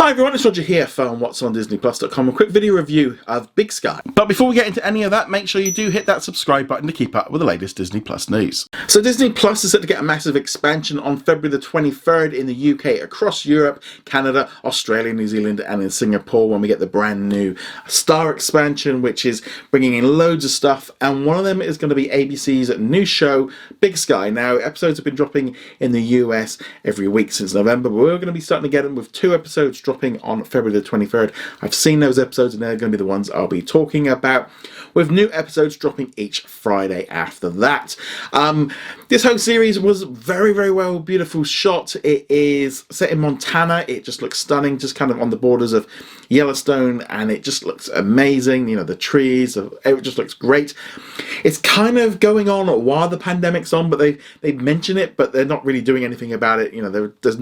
Hi everyone, it's Roger here from What's on DisneyPlus.com. A quick video review of Big Sky. But before we get into any of that, make sure you do hit that subscribe button to keep up with the latest Disney Plus news. So Disney Plus is set to get a massive expansion on February the 23rd in the UK, across Europe, Canada, Australia, New Zealand and in Singapore when we get the brand new Star expansion, which is bringing in loads of stuff, and one of them is going to be ABC's new show, Big Sky. Now, episodes have been dropping in the US every week since November, but we're going to be starting to get them with 2 episodes dropping on February the 23rd. I've seen those episodes and they're going to be the ones I'll be talking about, with new episodes dropping each Friday after that. This whole series was very, very well, beautiful shot. It is set in Montana. It just looks stunning, just kind of on the borders of Yellowstone, and it just looks amazing. You know, the trees, it just looks great. It's kind of going on while the pandemic's on, but they mention it, but they're not really doing anything about it. You know, there's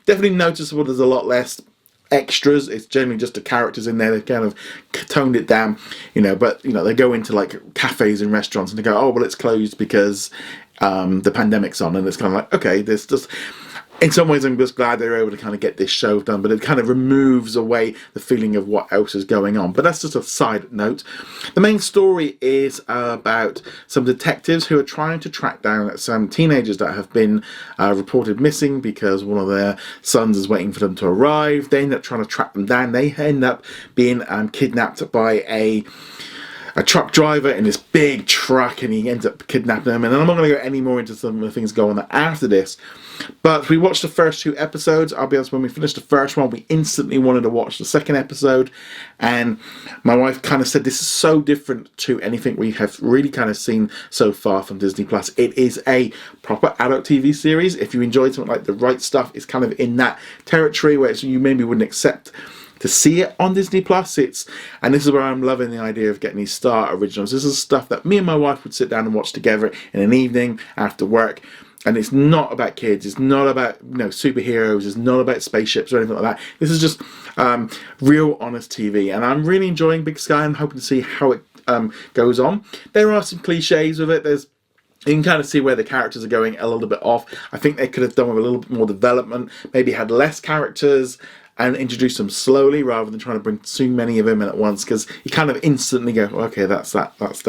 definitely noticeable there's a lot less extras. It's generally just the characters in there. They've kind of toned it down, you know, but you know, they go into like cafes and restaurants and they go, oh well, it's closed because the pandemic's on, and it's kind of like, okay, there's just, in some ways I'm just glad they were able to kind of get this show done, but it kind of removes away the feeling of what else is going on. But that's just a side note. The main story is about some detectives who are trying to track down some teenagers that have been reported missing because one of their sons is waiting for them to arrive. They end up trying to track them down. They end up being kidnapped by a truck driver in this big truck, and he ends up kidnapping them. And I'm not going to go any more into some of the things going on after this, but we watched the first 2 episodes. I'll be honest, when we finished the first one, we instantly wanted to watch the second episode, and my wife kind of said this is so different to anything we have really kind of seen so far from Disney Plus. It is a proper adult TV series. If you enjoyed something like The Right Stuff, it's kind of in that territory where you maybe wouldn't accept to see it on Disney Plus. And this is where I'm loving the idea of getting these Star originals. This is stuff that me and my wife would sit down and watch together in an evening after work. And it's not about kids, it's not about, you know, superheroes, it's not about spaceships or anything like that. This is just real honest TV, and I'm really enjoying Big Sky and hoping to see how it goes on. There are some cliches with it. You can kind of see where the characters are going a little bit off. I think they could have done with a little bit more development, maybe had less characters and introduce them slowly rather than trying to bring too many of them in at once, because you kind of instantly go, okay, that's that. That's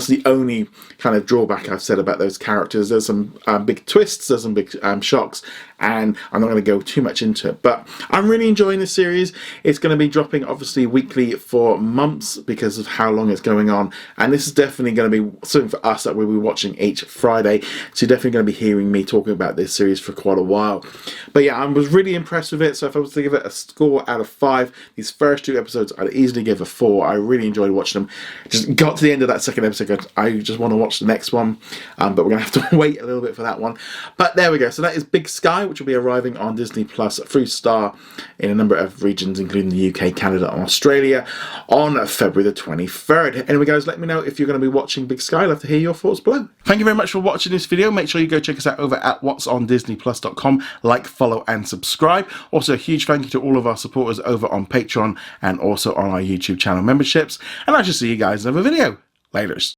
the only kind of drawback I've said about those characters. There's some big twists, there's some big shocks, and I'm not going to go too much into it. But I'm really enjoying this series. It's going to be dropping obviously weekly for months because of how long it's going on, and this is definitely going to be something for us that we'll be watching each Friday. So you're definitely going to be hearing me talking about this series for quite a while. But yeah, I was really impressed with it. So if I was to give it a score out of 5, these first 2 episodes I'd easily give a 4. I really enjoyed watching them. Just got to the end of that second episode, I just want to watch the next one, but we're going to have to wait a little bit for that one. But there we go. So that is Big Sky, which will be arriving on Disney Plus through Star in a number of regions, including the UK, Canada and Australia, on February the 23rd. Anyway guys, let me know if you're going to be watching Big Sky. I'd love to hear your thoughts below. Thank you very much for watching this video. Make sure you go check us out over at whatsondisneyplus.com. Like, follow and subscribe. Also a huge thank you to all of our supporters over on Patreon and also on our YouTube channel memberships. And I shall see you guys in another video. Laters.